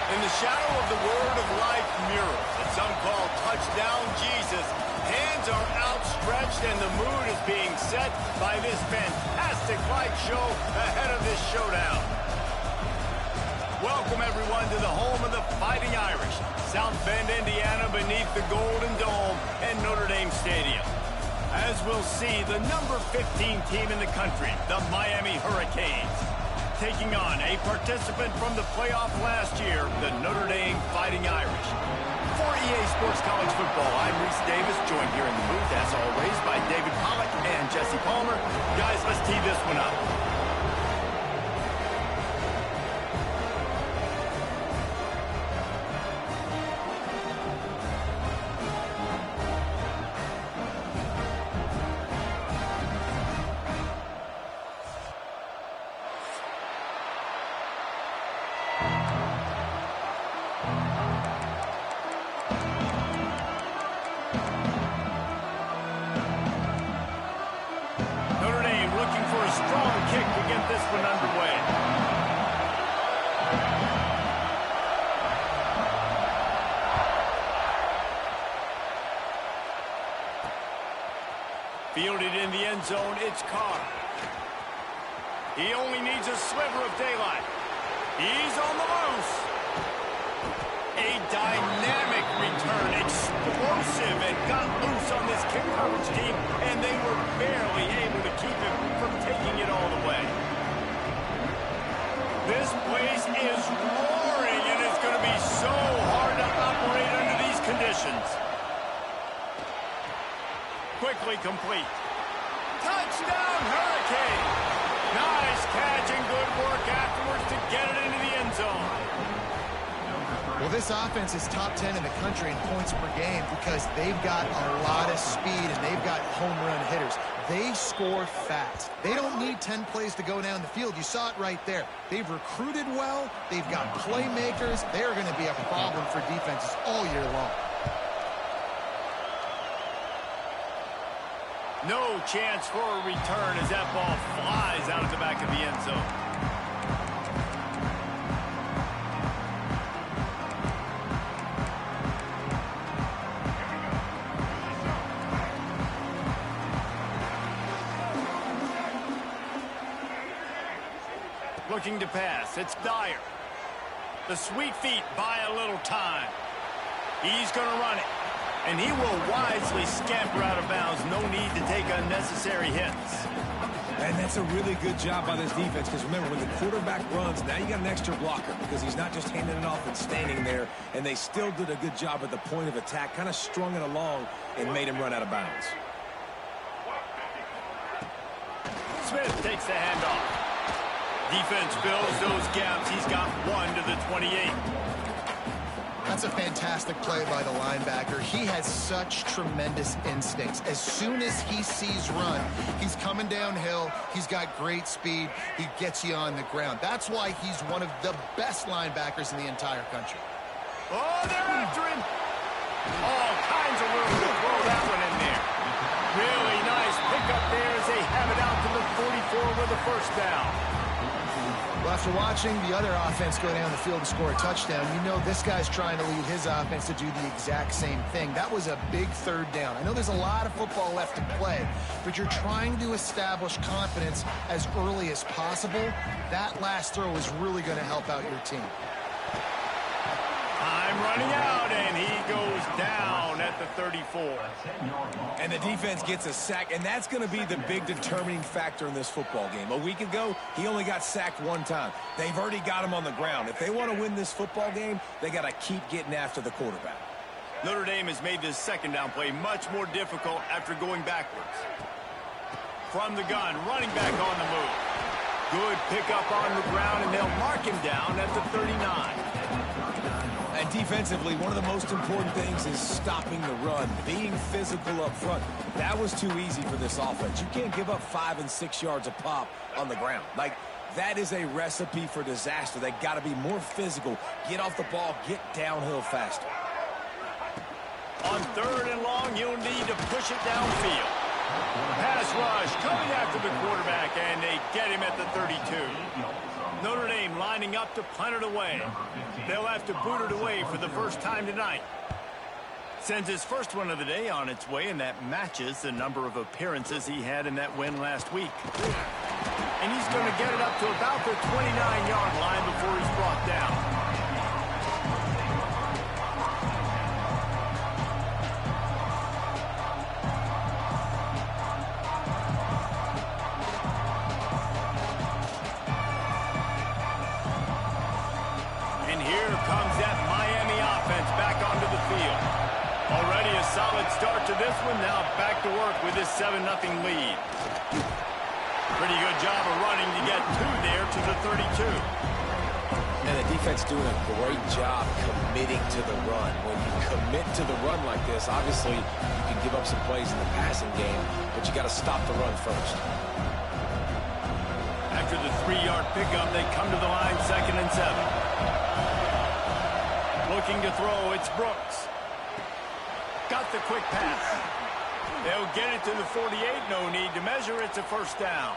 In the shadow of the Word of Life mural that some call Touchdown Jesus, hands are outstretched and the mood is being set by this fantastic light show ahead of this showdown. Welcome, everyone, to the home of the Fighting Irish, South Bend, Indiana, beneath the Golden Dome and Notre Dame Stadium. As we'll see, the number 15 team in the country, the Miami Hurricanes, taking on a participant from the playoff last year, the Notre Dame Fighting Irish. For EA Sports College Football, I'm Reese Davis, joined here in the booth, as always, by David Pollack and Jesse Palmer. Guys, let's tee this one up. Fielded in the end zone, it's Carr. He only needs a sliver of daylight. He's on the loose. A dynamic return, explosive, and got loose on this kick coverage team, and they were barely able to keep him from taking it all the way. This place is roaring, and it's going to be so hard to operate under these conditions. Quickly complete. Touchdown, Hurricane! Nice catch and good work afterwards to get it into the end zone. Well, this offense is top 10 in the country in points per game because they've got a lot of speed and they've got home run hitters. They score fast. They don't need 10 plays to go down the field. You saw it right there. They've recruited well. They've got playmakers. They're going to be a problem for defenses all year long. No chance for a return as that ball flies out of the back of the end zone. Looking to pass, it's Dyer. The sweet feet buy a little time. He's going to run it. And he will wisely scamper out of bounds. No need to take unnecessary hits. And that's a really good job by this defense because, remember, when the quarterback runs, now you got an extra blocker because he's not just handing it off and standing there. And they still did a good job at the point of attack, kind of strung it along and made him run out of bounds. Smith takes the handoff. Defense fills those gaps. He's got one to the 28. That's a fantastic play by the linebacker. He has such tremendous instincts. As soon as he sees run, he's coming downhill. He's got great speed. He gets you on the ground. That's why he's one of the best linebackers in the entire country. Oh, they're after him. All kinds of room to throw that one in there. Really nice pickup there as they have it out to the 44 with a first down. Well, after watching the other offense go down the field and score a touchdown, you know this guy's trying to lead his offense to do the exact same thing. That was a big third down. I know there's a lot of football left to play, but you're trying to establish confidence as early as possible. That last throw is really going to help out your team. Time running out, and he goes down at the 34. And the defense gets a sack, and that's going to be the big determining factor in this football game. A week ago, he only got sacked one time. They've already got him on the ground. If they want to win this football game, they got to keep getting after the quarterback. Notre Dame has made this second down play much more difficult after going backwards. From the gun, running back on the move. Good pickup on the ground, and they'll mark him down at the 39. And defensively, one of the most important things is stopping the run, being physical up front. That was too easy for this offense. You can't give up 5 and 6 yards a pop on the ground. Like, that is a recipe for disaster. They got to be more physical, get off the ball, get downhill faster. On third and long, you'll need to push it downfield. Pass rush coming after the quarterback, and they get him at the 32. Notre Dame line lining up to punt it away. They'll have to boot it away for the first time tonight. Sends his first one of the day on its way, and that matches the number of appearances he had in that win last week. And he's going to get it up to about the 29-yard line before he's brought down. And here comes that Miami offense back onto the field. Already a solid start to this one. Now back to work with this 7-0 lead. Pretty good job of running to get two there to the 32. And the defense doing a great job committing to the run. When you commit to the run like this, obviously you can give up some plays in the passing game, but you got to stop the run first. After the 3-yard pickup, they come to the line, 2nd and 7. Looking to throw, it's Brooks. Got the quick pass. They'll get it to the 48. No need to measure. It's a first down.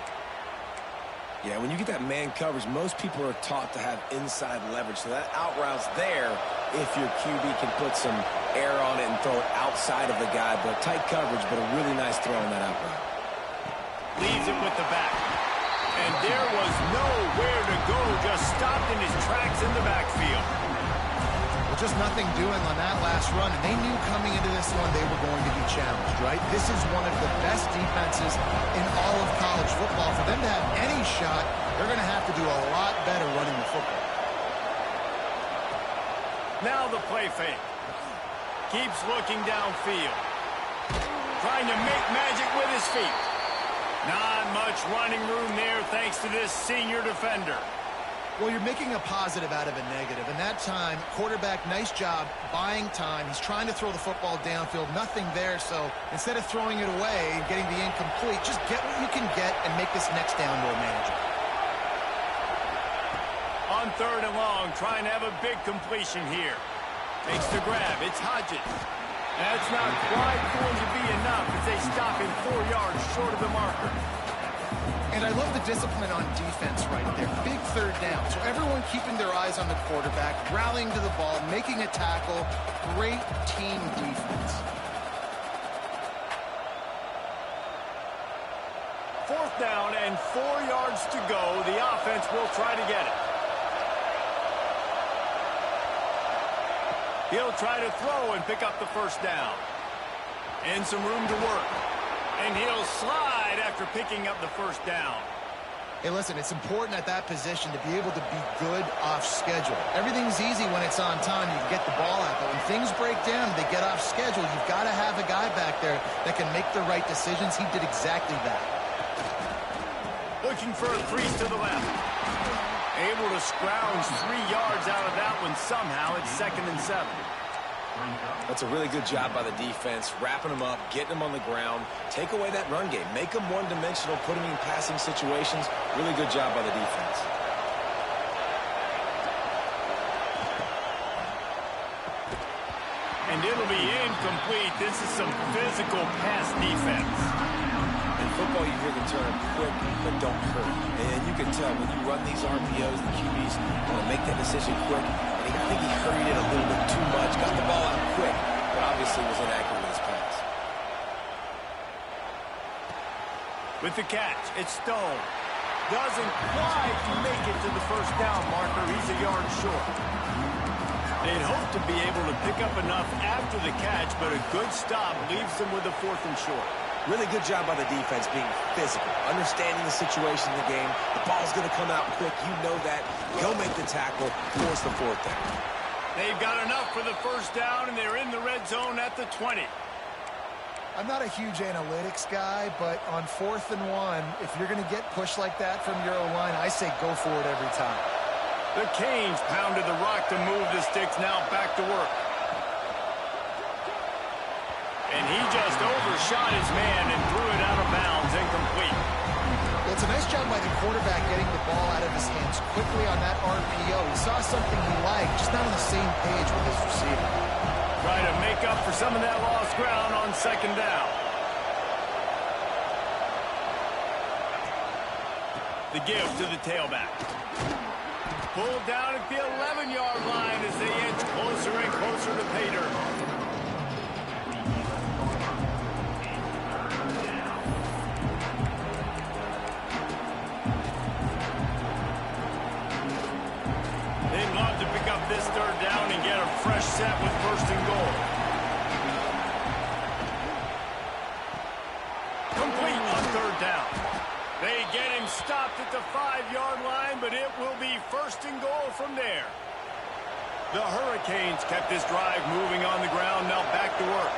Yeah, when you get that man coverage, most people are taught to have inside leverage. So that out route's there if your QB can put some air on it and throw it outside of the guy. But tight coverage, but a really nice throw on that out route. Leaves it with the back. And there was nowhere to go. Just stopped in his tracks in the backfield. Just nothing doing on that last run, and they knew coming into this one they were going to be challenged, right? This is one of the best defenses in all of college football. For them to have any shot, they're going to have to do a lot better running the football. Now the play fake. Keeps looking downfield. Trying to make magic with his feet. Not much running room there thanks to this senior defender. Well, you're making a positive out of a negative. And that time, quarterback, nice job buying time. He's trying to throw the football downfield. Nothing there. So instead of throwing it away and getting the incomplete, just get what you can get and make this next down more manageable. On 3rd and long, trying to have a big completion here. Takes the grab. It's Hodges. That's not quite going to be enough as they stop him 4 yards short of the marker. And I love the discipline on defense right there. Big 3rd down. So everyone keeping their eyes on the quarterback, rallying to the ball, making a tackle. Great team defense. 4th down and 4 yards to go. The offense will try to get it. He'll try to throw and pick up the first down. And some room to work. And he'll slide after picking up the first down. Hey, listen, it's important at that position to be able to be good off schedule. Everything's easy when it's on time. You can get the ball out. But when things break down, they get off schedule. You've got to have a guy back there that can make the right decisions. He did exactly that. Looking for a crease to the left. Able to scrounge 3 yards out of that one somehow. It's 2nd and 7. That's a really good job by the defense, wrapping them up, getting them on the ground, take away that run game, make them one-dimensional, put them in passing situations. Really good job by the defense. And it'll be incomplete. This is some physical pass defense. In football, you hear the term quick, but don't hurry. And you can tell when you run these RPOs, the QBs want to make that decision quick. And I think he hurried it a little bit too much, got the ball out quick, but obviously was inaccurate with his pass. With the catch, it's Stone. Doesn't quite make it to the first down marker. He's a yard short. They'd hope to be able to pick up enough after the catch, but a good stop leaves them with a 4th and short. Really good job by the defense being physical, understanding the situation in the game. The ball's going to come out quick. You know that. Go make the tackle, force the 4th down. They've got enough for the first down, and they're in the red zone at the 20. I'm not a huge analytics guy, but on 4th and 1, if you're going to get pushed like that from your O-line, I say go for it every time. The Canes pounded the rock to move the sticks. Now back to work. And he just overshot his man and threw it out of bounds, incomplete. Well, it's a nice job by the quarterback getting the ball out of his hands quickly on that RPO. He saw something he liked, just not on the same page with his receiver. Trying to make up for some of that lost ground on 2nd down. The give to the tailback. pulled down at the 11-yard line as they inch closer and closer to pay dirt. They'd love to pick up this third down and get a fresh set with first and goal. Complete on third down. They get him stopped at the 5-yard line, but it will be first and goal from there. The Hurricanes kept this drive moving on the ground, now back to work.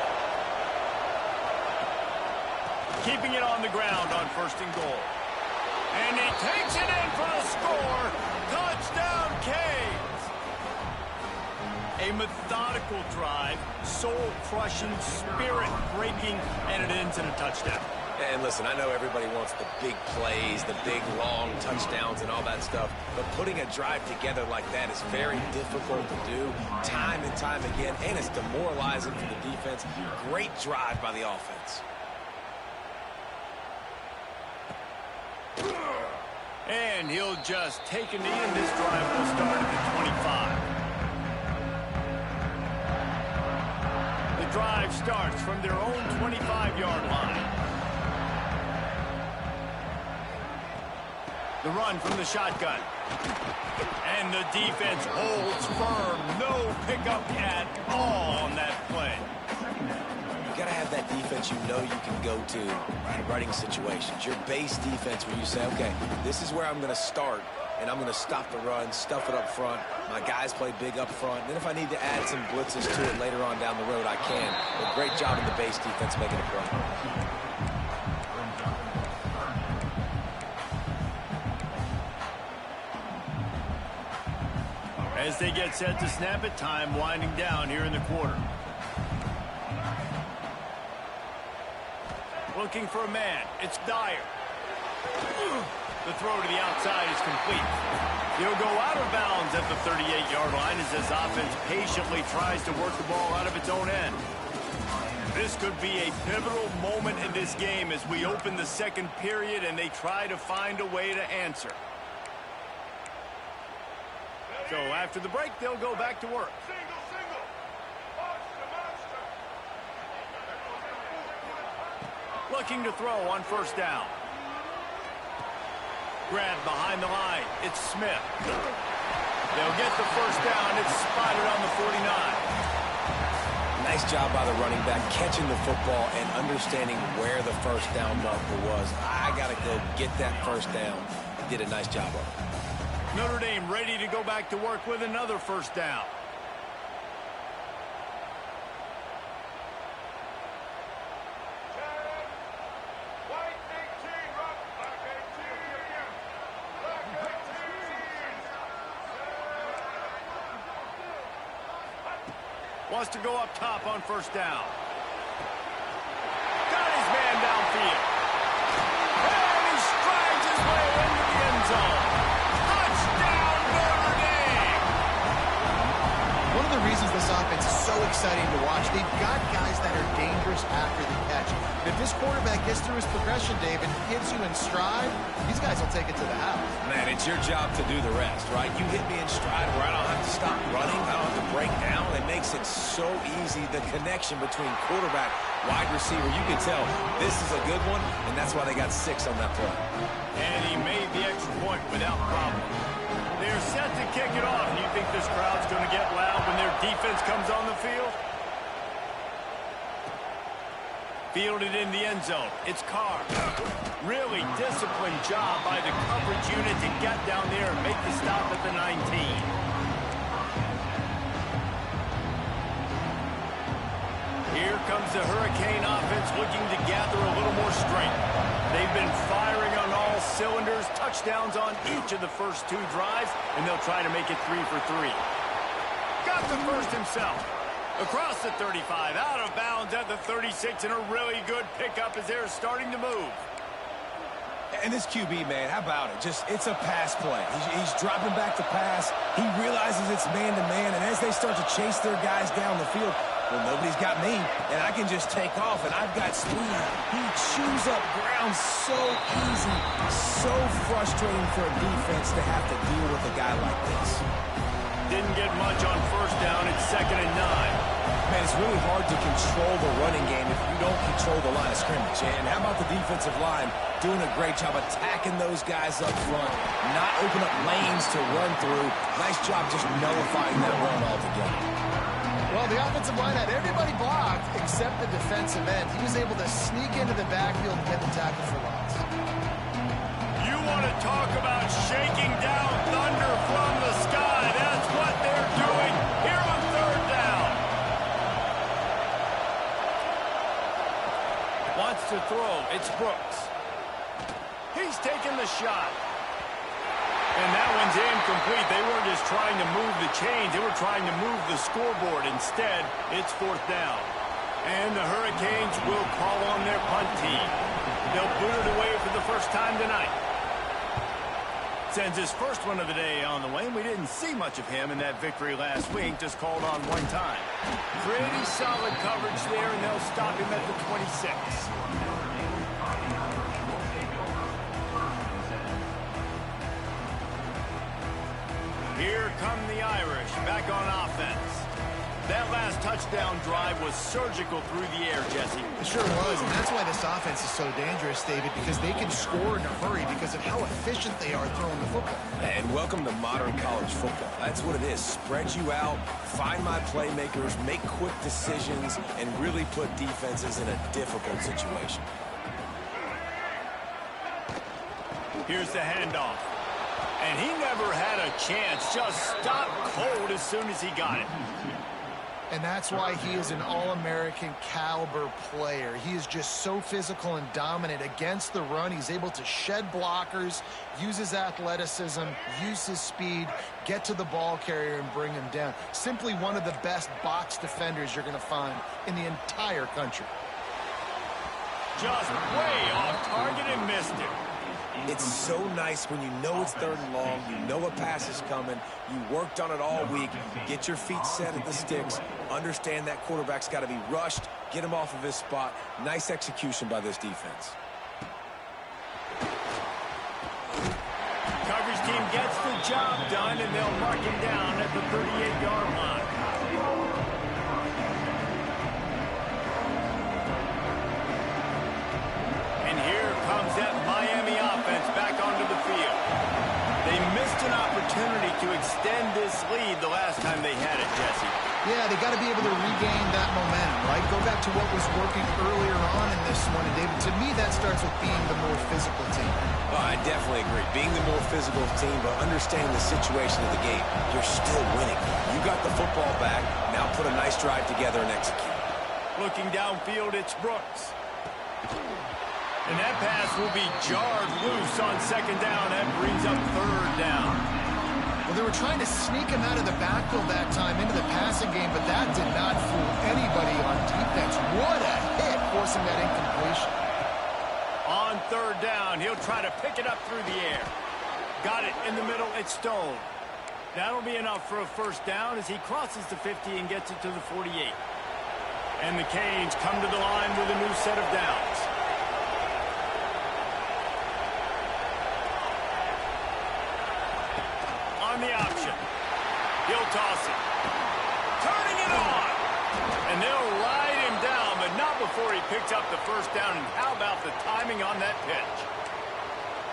Keeping it on the ground on first and goal. And he takes it in for the score. Touchdown, Canes. A methodical drive, soul-crushing, spirit-breaking, and it ends in a touchdown. And listen, I know everybody wants the big plays, the big, long touchdowns and all that stuff, but putting a drive together like that is very difficult to do time and time again, and it's demoralizing for the defense. Great drive by the offense. And he'll just take a knee, and this drive will start at the 25. The drive starts from their own 25-yard line. The run from the shotgun. And the defense holds firm. No pickup at all on that play. You got to have that defense you know you can go to in running situations. Your base defense where you say, okay, this is where I'm going to start, and I'm going to stop the run, stuff it up front. My guys play big up front. Then if I need to add some blitzes to it later on down the road, I can. But great job in the base defense making a play. As they get set to snap it, time winding down here in the quarter. Looking for a man. It's Dyer. The throw to the outside is complete. He'll go out of bounds at the 38-yard line as this offense patiently tries to work the ball out of its own end. This could be a pivotal moment in this game as we open the second period and they try to find a way to answer. So after the break, they'll go back to work. Looking to throw on first down. Grabbed behind the line. It's Smith. They'll get the first down. It's spotted on the 49. Nice job by the running back, catching the football and understanding where the first down marker was. I got to go get that first down. He did a nice job of it. Notre Dame ready to go back to work with another first down. Wants to go up top on first down. Got his man downfield. And he strides his way into the end zone. Touchdown, Notre Dame! One of the reasons this offense is so exciting to watch, they've got guys that are dangerous after the catch. And if this quarterback gets through his progression, Dave, and hits you in stride, these guys will take it to the house. Man, it's your job to do the rest, right? You hit me in stride where I don't have to stop running, I don't have to break down. It makes it so easy, the connection between quarterback, wide receiver. You can tell this is a good one, and that's why they got 6 on that play. And he made the extra point without problem. They're set to kick it off. And you think this crowd's going to get loud when their defense comes on the field? Fielded in the end zone. It's Carr. Really disciplined job by the coverage unit to get down there and make the stop at the 19. Here comes the Hurricane offense looking to gather a little more strength. They've been firing on all cylinders, touchdowns on each of the first 2 drives, and they'll try to make it 3 for 3. Got the first himself. Across the 35, out of bounds at the 36, and a really good pickup as they're starting to move. And this QB, man, how about it? It's a pass play. He's dropping back to pass. He realizes it's man-to-man, and as they start to chase their guys down the field, Well, nobody's got me, and I can just take off, and I've got speed. He chews up ground so easy. So frustrating for a defense to have to deal with a guy like this. Didn't get much on first down. It's 2nd and 9. Man, it's really hard to control the running game if you don't control the line of scrimmage. And how about the defensive line doing a great job attacking those guys up front, not open up lanes to run through. Nice job just nullifying that run altogether. Well, the offensive line had everybody blocked except the defensive end. He was able to sneak into the backfield and get the tackle for loss. You want to talk about shaking down thunder from the sky. That's what they're doing here on 3rd down. Wants to throw. It's Brooks. He's taking the shot. And that one's incomplete. They weren't just trying to move the chains. They were trying to move the scoreboard. Instead, it's 4th down. And the Hurricanes will call on their punt team. They'll boot it away for the first time tonight. Sends his first one of the day on the way, and we didn't see much of him in that victory last week. Just called on one time. Pretty solid coverage there, and they'll stop him at the 26. Here come the Irish, back on offense. That last touchdown drive was surgical through the air, Jesse. It sure was, and that's why this offense is so dangerous, David, because they can score in a hurry because of how efficient they are throwing the football. And welcome to modern college football. That's what it is. Spread you out, find my playmakers, make quick decisions, and really put defenses in a difficult situation. Here's the handoff. And he never had a chance. Just stopped cold as soon as he got it. And that's why he is an all-American caliber player. He is just so physical and dominant against the run. He's able to shed blockers, use his athleticism, use his speed, get to the ball carrier and bring him down. Simply one of the best box defenders you're going to find in the entire country. Just way off target and missed it. It's so nice when you know it's 3rd and long, you know a pass is coming, you worked on it all week, get your feet set at the sticks, understand that quarterback's got to be rushed, get him off of his spot. Nice execution by this defense. Coverage team gets the job done, and they'll mark him down at the 38-yard line. Comes that Miami offense back onto the field. They missed an opportunity to extend this lead the last time they had it, Jesse. Yeah, they got to be able to regain that momentum, right? Go back to what was working earlier on in this one. And David, to me, that starts with being the more physical team. Oh, I definitely agree. Being the more physical team, but understanding the situation of the game, you're still winning. You got the football back. Now put a nice drive together and execute. Looking downfield, it's Brooks. And that pass will be jarred loose on 2nd down. That brings up 3rd down. Well, they were trying to sneak him out of the backfield that time into the passing game, but that did not fool anybody on defense. What a hit, forcing that incompletion. On 3rd down, he'll try to pick it up through the air. Got it in the middle. It's Stone. That'll be enough for a first down as he crosses the 50 and gets it to the 48. And the Canes come to the line with a new set of downs. On the option. He'll toss it. Turning it on. And they'll ride him down, but not before he picks up the first down. And how about the timing on that pitch?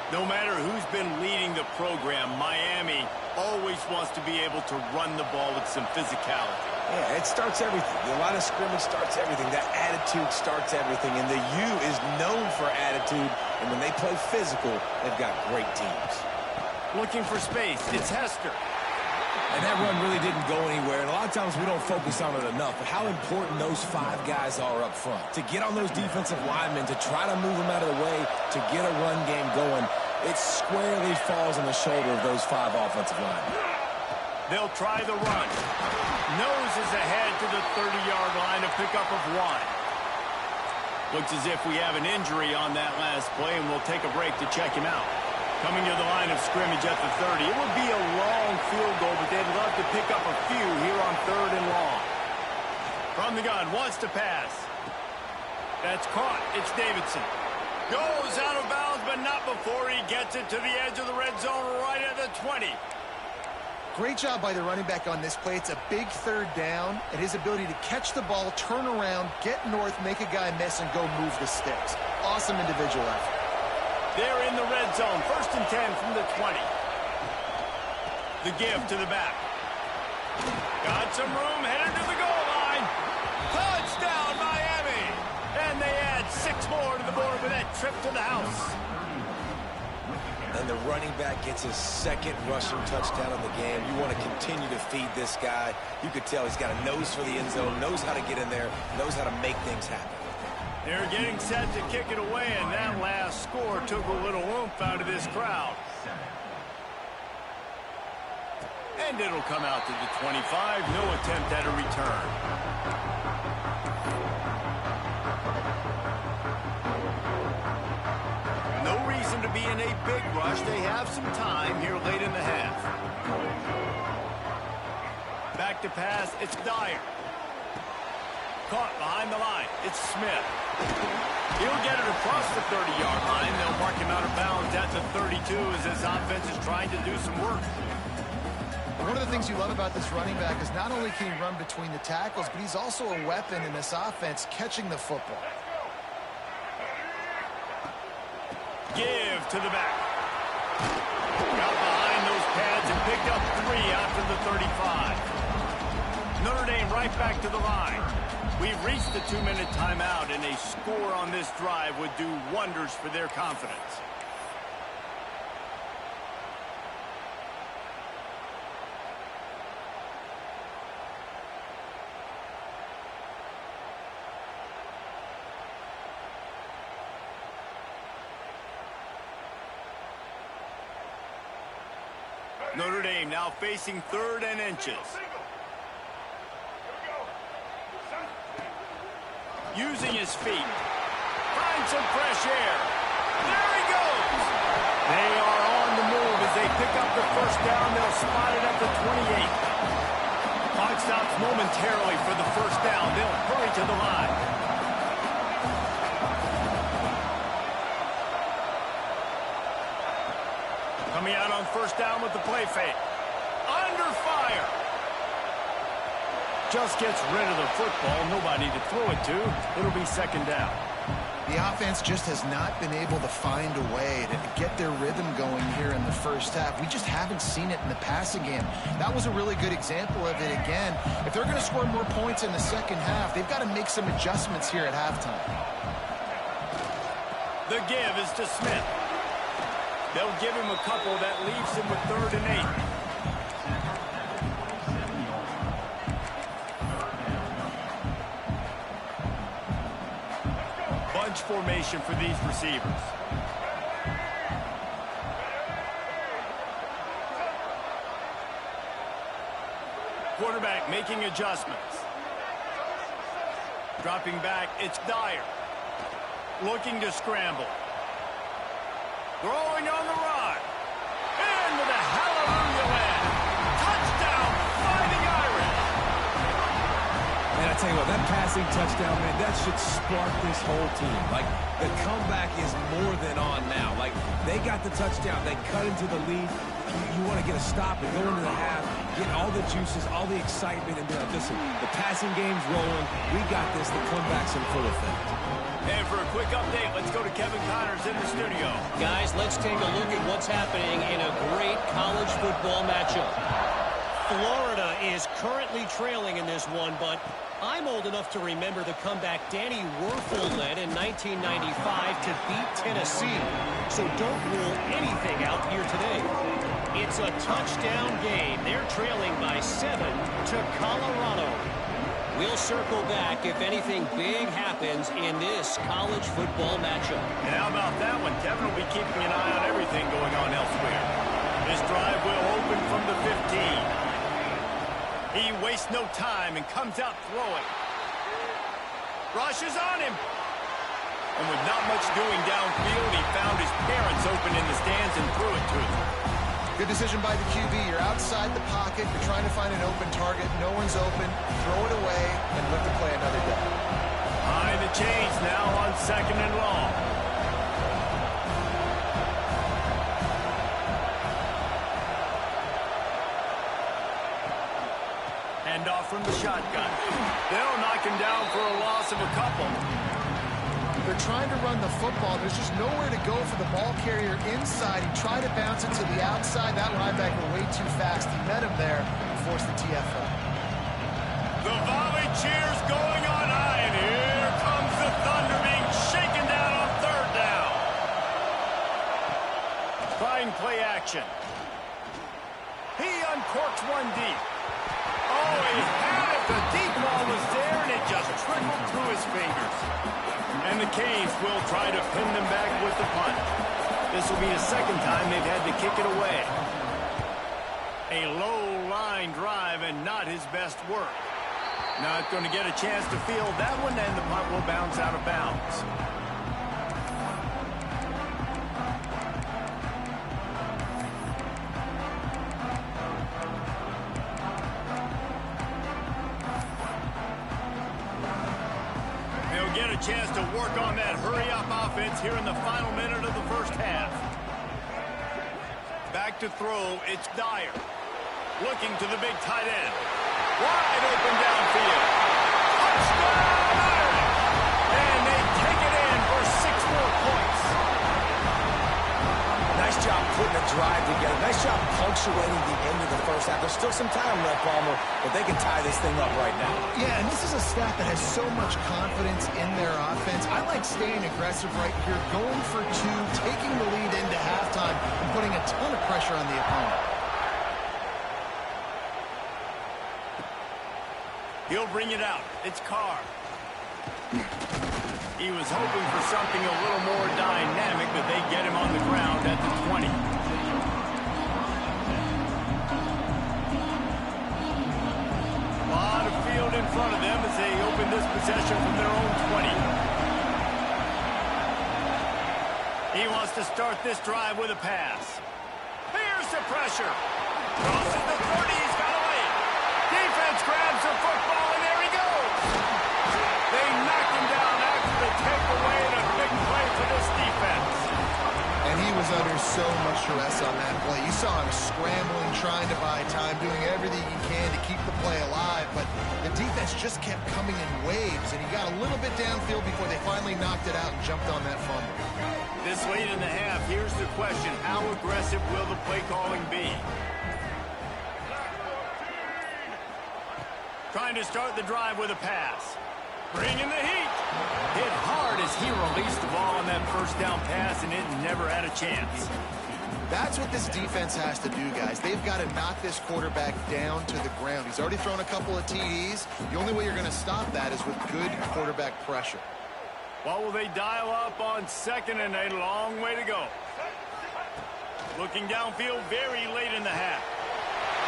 No matter who's been leading the program, Miami always wants to be able to run the ball with some physicality. Yeah, it starts everything. The line of scrimmage starts everything. That attitude starts everything. And the U is known for attitude. And when they play physical, they've got great teams. Looking for space. It's Hester. And that run really didn't go anywhere. And a lot of times we don't focus on it enough. But how important those 5 guys are up front. To get on those defensive linemen, to try to move them out of the way, to get a run game going, it squarely falls on the shoulder of those 5 offensive linemen. They'll try the run. Nose is ahead to the 30-yard line, a pickup of 1. Looks as if we have an injury on that last play, and we'll take a break to check him out. Coming to the line of scrimmage at the 30. It would be a long field goal, but they'd love to pick up a few here on 3rd and long. From the gun, wants to pass. That's caught. It's Davidson. Goes out of bounds, but not before he gets it to the edge of the red zone right at the 20. Great job by the running back on this play. It's a big third down, and his ability to catch the ball, turn around, get north, make a guy miss, and go move the sticks. Awesome individual effort. They're in the red zone. 1st and 10 from the 20. The give to the back. Got some room, headed to the goal line. Touchdown, Miami! And they add 6 more to the board with that trip to the house. And the running back gets his 2nd rushing touchdown of the game. You want to continue to feed this guy. You could tell he's got a nose for the end zone, knows how to get in there, knows how to make things happen. They're getting set to kick it away, and that last score took a little oomph out of this crowd. And it'll come out to the 25. No attempt at a return. No reason to be in a big rush. They have some time here late in the half. Back to pass. It's Dyer. Caught behind the line. It's Smith. He'll get it across the 30-yard line. They'll mark him out of bounds at the 32 as this offense is trying to do some work. One of the things you love about this running back is not only can he run between the tackles, but he's also a weapon in this offense catching the football. Give to the back. Got behind those pads and picked up 3 after the 35. Notre Dame right back to the line. We've reached the 2-minute timeout, and a score on this drive would do wonders for their confidence. Notre Dame now facing 3rd and inches. Using his feet. Finds some fresh air. There he goes. They are on the move as they pick up the 1st down. They'll spot it at the 28. Clock stops momentarily for the 1st down. They'll hurry to the line. Coming out on 1st down with the play fake. Under fire. Just gets rid of the football. Nobody to throw it to. It'll be 2nd down. The offense just has not been able to find a way to get their rhythm going here in the 1st half. We just haven't seen it in the passing game. That was a really good example of it again. If they're going to score more points in the 2nd half, they've got to make some adjustments here at halftime. The give is to Smith. They'll give him a couple. That leaves him with 3rd and 8. Bunch formation for these receivers. Quarterback making adjustments. Dropping back, it's Dyer. Looking to scramble. Throwing on the run. Into the hallelujah land. Touchdown, Fighting Irish. And I tell you what, that passing touchdown, man, that should spark this whole team. Like, the comeback is more than on now. Like, they got the touchdown. They cut into the lead. You want to get a stop and go into the half, get all the juices, all the excitement, and be like, listen, the passing game's rolling. We got this. The comeback's in full effect. And for a quick update, let's go to Kevin Connors in the studio. Guys, let's take a look at what's happening in a great college football matchup. Florida is currently trailing in this one, but I'm old enough to remember the comeback Danny Werfel led in 1995 to beat Tennessee. So don't rule anything out here today. It's a touchdown game. They're trailing by 7 to Colorado. We'll circle back if anything big happens in this college football matchup. And how about that one? Kevin will be keeping an eye on everything going on elsewhere. This drive will open from the 15. He wastes no time and comes out throwing. Rushes on him. And with not much doing downfield, he found his parents open in the stands and threw it to them. Good decision by the QB. You're outside the pocket. You're trying to find an open target. No one's open. Throw it away and live to play another day. Behind the chains now on 2nd and long. Hand off from the shotgun. They'll knock him down for a loss of a couple. They're trying to run the football. There's just nowhere to go for the ball carrier inside. He tried to bounce it to the outside. That linebacker way too fast. He met him there and forced the TFL. The volley cheers going on high, and here comes the Thunder being shaken down on 3rd down. Trying play action. He uncorks one deep. Oh, he had it. The deep ball was there, and it just trickled through his fingers. And the Canes will try to pin them back with the punt. This will be the 2nd time they've had to kick it away. A low-line drive and not his best work. Not going to get a chance to field that one, and the punt will bounce out of bounds. Get a chance to work on that hurry-up offense here in the final minute of the 1st half. Back to throw, it's Dyer. Looking to the big tight end. Wide open downfield. Touchdown! And they take it in for 6 more points. Nice job putting a drive together. Nice job punctuating the end of the 1st half. There's still some time left, Palmer, but they can tie this thing up right now. Yeah, and this is a staff that has so much confidence in their offense. I like staying aggressive right here, going for 2, taking the lead into halftime, and putting a ton of pressure on the opponent. He'll bring it out. It's Carr. He was hoping for something a little more dynamic, but they get him on the ground at the 20. A lot of field in front of them as they open this possession from their own 20. He wants to start this drive with a pass. Here's the pressure. Crosses the 30. He's got away. Defense grabs the football, and there he goes. They knocked him down after the takeaway, and a big play for this defense. And he was under so much stress on that play. You saw him scrambling, trying to buy time, doing everything he can to keep the play alive. But the defense just kept coming in waves, and he got a little bit downfield before they finally knocked it out and jumped on that fumble. This late in the half, here's the question. How aggressive will the play calling be? Trying to start the drive with a pass. Bringing the heat. Hit hard as he released the ball on that 1st down pass, and it never had a chance. That's what this defense has to do, guys. They've got to knock this quarterback down to the ground. He's already thrown a couple of TDs. The only way you're going to stop that is with good quarterback pressure. What will they dial up on 2nd and a long way to go? Looking downfield very late in the half.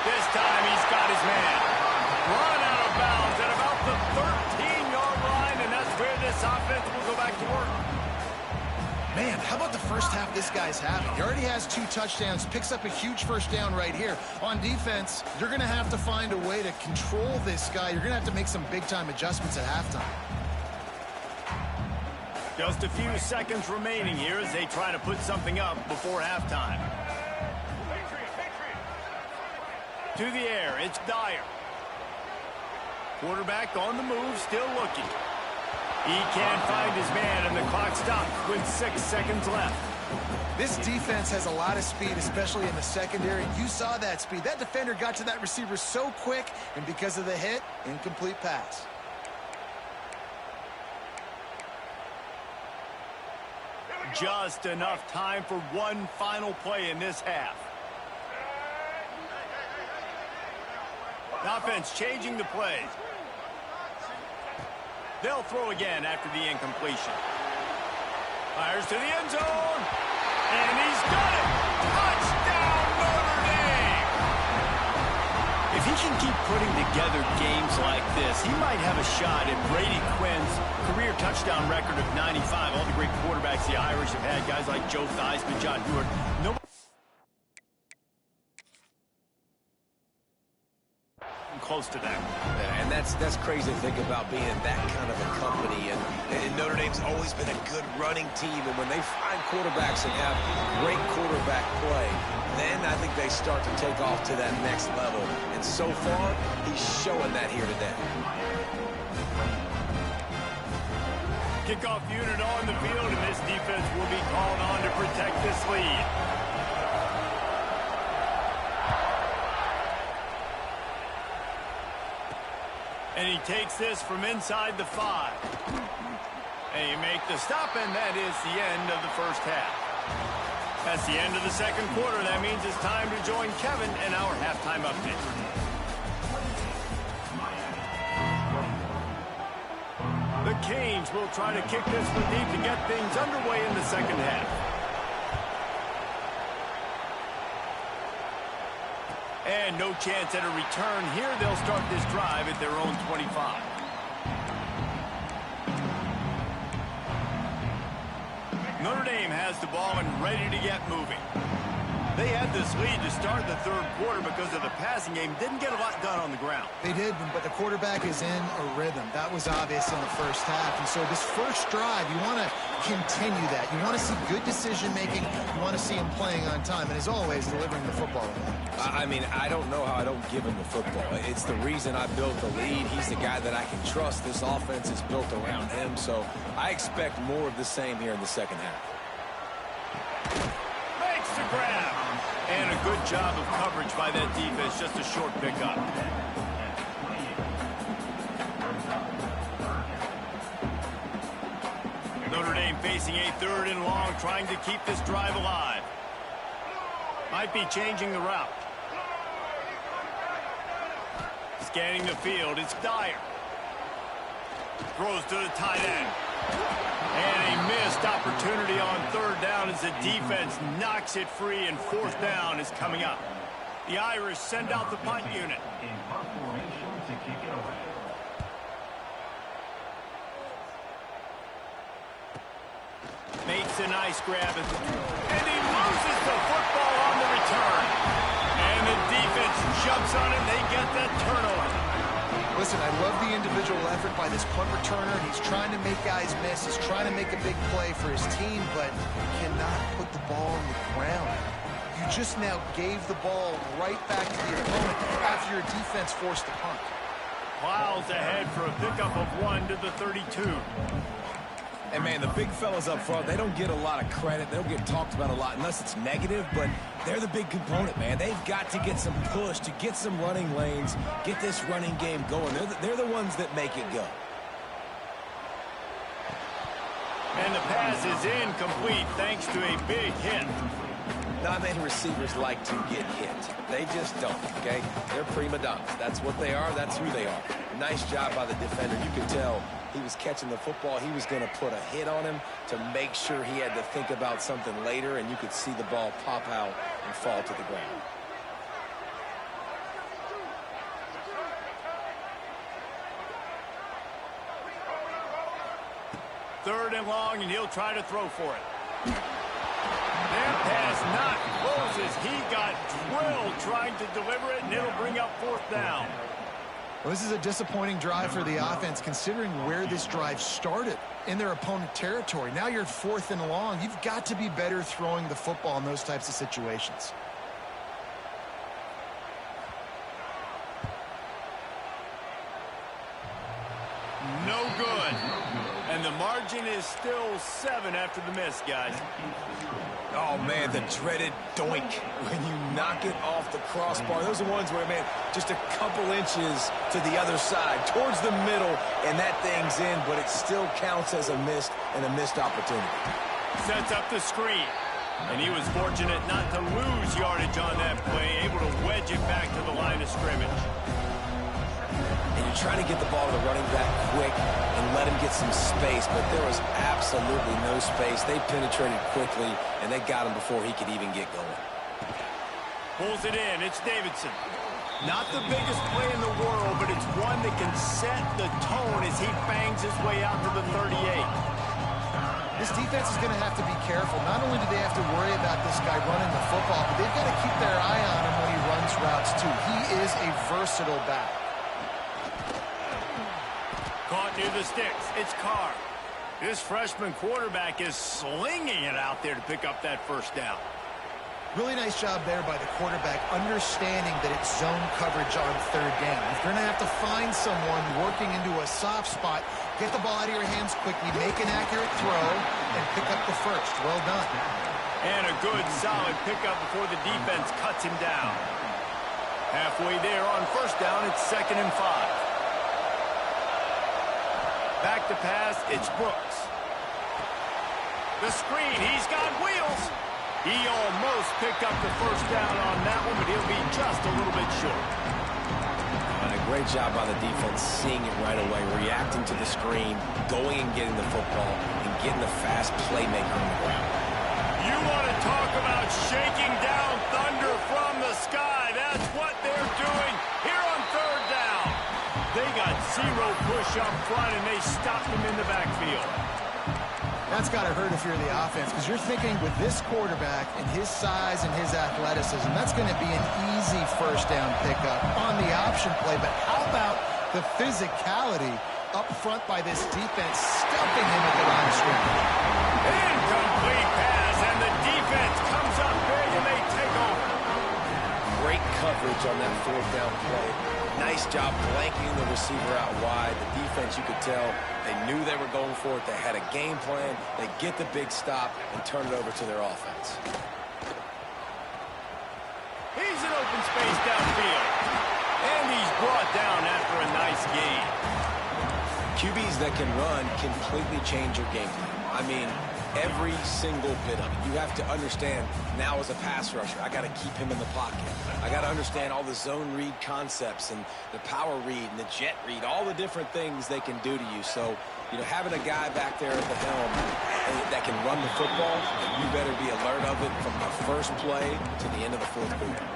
This time he's got his man. Run out of bounds at about the 13-yard line, and that's where this offense will go back to work. Man, how about the 1st half this guy's having? He already has 2 touchdowns, picks up a huge 1st down right here. On defense, you're going to have to find a way to control this guy. You're going to have to make some big-time adjustments at halftime. Just a few seconds remaining here as they try to put something up before halftime. To the air, it's Dyer. Quarterback on the move, still looking. He can't find his man, and the clock stops with 6 seconds left. This defense has a lot of speed, especially in the secondary. You saw that speed. That defender got to that receiver so quick, and because of the hit, incomplete pass. Just enough time for one final play in this half. The offense changing the play. They'll throw again after the incompletion. Fires to the end zone. And he's got it. Touchdown, Notre Dame. If he can keep putting together games like this, he might have a shot at Brady Quinn's career touchdown record of 95. All the great quarterbacks the Irish have had, guys like Joe Theismann, John Heward. Nobody close to that. Yeah, and that's crazy to think about being that kind of a company. And Notre Dame's always been a good running team. And when they find quarterbacks and have great quarterback play, then I think they start to take off to that next level. And so far, he's showing that here today. Kickoff unit on the field, and this defense will be called on to protect this lead. And he takes this from inside the 5. And he makes the stop, and that is the end of the first half. That's the end of the second quarter. That means it's time to join Kevin in our halftime update. The Canes will try to kick this one deep to get things underway in the second half. And no chance at a return here. They'll start this drive at their own 25. Notre Dame has the ball and ready to get moving. They had this lead to start the third quarter because of the passing game. Didn't get a lot done on the ground. They did, but the quarterback is in a rhythm. That was obvious in the first half. And so this first drive, you want to continue that. You want to see good decision-making. You want to see him playing on time. And as always, delivering the football. I mean, I don't know how I don't give him the football. It's the reason I built the lead. He's the guy that I can trust. This offense is built around him. So I expect more of the same here in the second half. Makes the grab. And a good job of coverage by that defense. Just a short pickup. Notre Dame facing a 3rd and long, trying to keep this drive alive. Might be changing the route. Scanning the field, it's Dyer. Throws to the tight end. And a missed opportunity on 3rd down as the defense knocks it free, and 4th down is coming up. The Irish send out the punt unit. Makes a nice grab at the, and he loses the football on the return. And the defense jumps on it. They get that turnover. Listen, I love the individual effort by this punt returner. He's trying to make guys miss. He's trying to make a big play for his team, but cannot put the ball on the ground. You just now gave the ball right back to the opponent after your defense forced the punt. Plows ahead for a pickup of 1 to the 32. And, man, the big fellas up front, they don't get a lot of credit. They don't get talked about a lot unless it's negative, but they're the big component, man. They've got to get some push, to get some running lanes, get this running game going. They're the ones that make it go. And the pass is incomplete thanks to a big hit. Not many receivers like to get hit. They just don't, okay? They're prima donnas. That's what they are. That's who they are. Nice job by the defender. You could tell he was catching the football. He was going to put a hit on him to make sure he had to think about something later, and you could see the ball pop out and fall to the ground. Third and long, and he'll try to throw for it. That pass not close as he got drilled trying to deliver it, and it'll bring up 4th down. Well, this is a disappointing drive for the offense, considering where this drive started, in their opponent territory. Now you're at 4th and long. You've got to be better throwing the football in those types of situations. No good. And the margin is still 7 after the miss, guys. Oh, man, the dreaded doink when you knock it off the crossbar. Those are ones where, man, just a couple inches to the other side, towards the middle, and that thing's in, but it still counts as a missed opportunity. Sets up the screen. And he was fortunate not to lose yardage on that play, able to wedge it back to the line of scrimmage. And you're trying to get the ball to the running back quick and let him get some space, but there was absolutely no space. They penetrated quickly, and they got him before he could even get going. Pulls it in. It's Davidson. Not the biggest play in the world, but it's one that can set the tone as he bangs his way out to the 38. This defense is going to have to be careful. Not only do they have to worry about this guy running the football, but they've got to keep their eye on him when he runs routes, too. He is a versatile back. Caught near the sticks. It's Carr. This freshman quarterback is slinging it out there to pick up that first down. Really nice job there by the quarterback, understanding that it's zone coverage on third down. If you're going to have to find someone working into a soft spot, get the ball out of your hands quickly, make an accurate throw, and pick up the first. Well done. And a good, solid pickup before the defense cuts him down. Halfway there on first down, it's 2nd and 5. Back to pass, it's Brooks. The screen, he's got wheels. He almost picked up the first down on that one, but he'll be just a little bit short. And a great job by the defense seeing it right away, reacting to the screen, going and getting the football, and getting the fast playmaker on the ground. You want to talk about shaking down thunder from the sky. That's what they're doing here on third down. They got zero push up front, and they stopped him in the backfield. That's got to hurt if you're the offense, because you're thinking with this quarterback and his size and his athleticism, that's going to be an easy first down pickup on the option play. But how about the physicality up front by this defense, stuffing him at the line of scrimmage? Incomplete pass, and the defense comes up big, and they take over. Great coverage on that fourth down play. Nice job blanking the receiver out wide. The defense, you could tell, they knew they were going for it. They had a game plan. They get the big stop and turn it over to their offense. He's in open space downfield. And he's brought down after a nice gain. QBs that can run completely change your game plan. I mean, every single bit of it. You have to understand, now as a pass rusher, I got to keep him in the pocket. I got to understand all the zone read concepts and the power read and the jet read, all the different things they can do to you. So, you know, having a guy back there at the helm that can run the football, you better be alert of it from the first play to the end of the fourth quarter.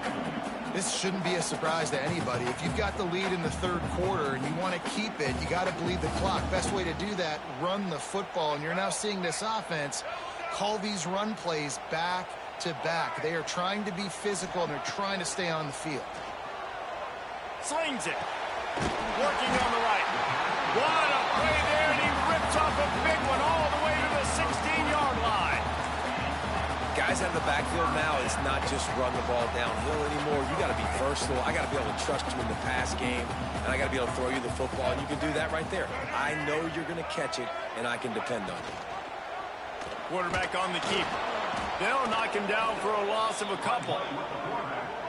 This shouldn't be a surprise to anybody. If you've got the lead in the third quarter and you want to keep it, you got to bleed the clock. Best way to do that, run the football. And you're now seeing this offense call these run plays back to back. They are trying to be physical, and they're trying to stay on the field. Slings it. Working on the right. What a play there, and he rips off a big one all the way to the 16-yard line. Guys out of the backfield now, it's not just run the ball downhill anymore. You got to be versatile. I got to be able to trust you in the pass game, and I got to be able to throw you the football, and you can do that right there. I know you're going to catch it, and I can depend on you. Quarterback on the keeper. They'll knock him down for a loss of a couple.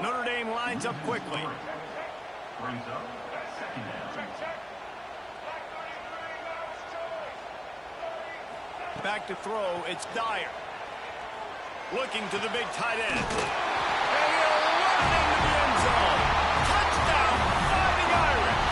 Notre Dame lines up quickly. Back to throw, it's Dyer. Looking to the big tight end. And he'll run into the end zone. Touchdown, Fighting Irish.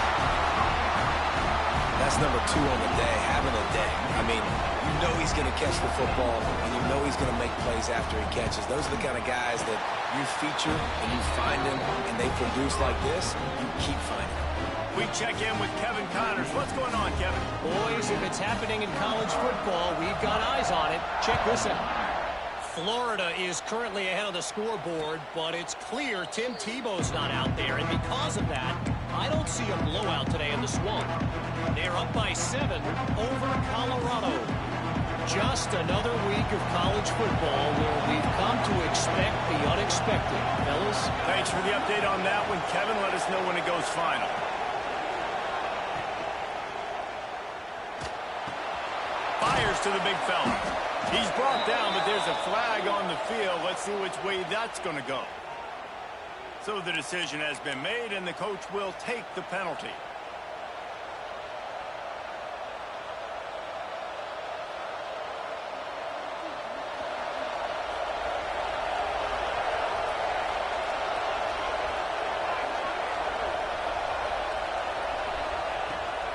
That's number 2 on the day, having a day. I mean, you know he's going to catch the football, and you know he's going to make plays after he catches. Those are the kind of guys that you feature and you find them, and they produce like this, you keep finding them. We check in with Kevin Connors. What's going on, Kevin? Boys, if it's happening in college football, we've got eyes on it. Check this out. Florida is currently ahead of the scoreboard, but it's clear Tim Tebow's not out there, and because of that, I don't see a blowout today in the Swamp. They're up by 7 over Colorado. Just another week of college football where we've come to expect the unexpected. Fellas? Thanks for the update on that one, Kevin. Let us know when it goes final. Fires to the big fella. He's brought down, but there's a flag on the field. Let's see which way that's going to go. So the decision has been made, and the coach will take the penalty.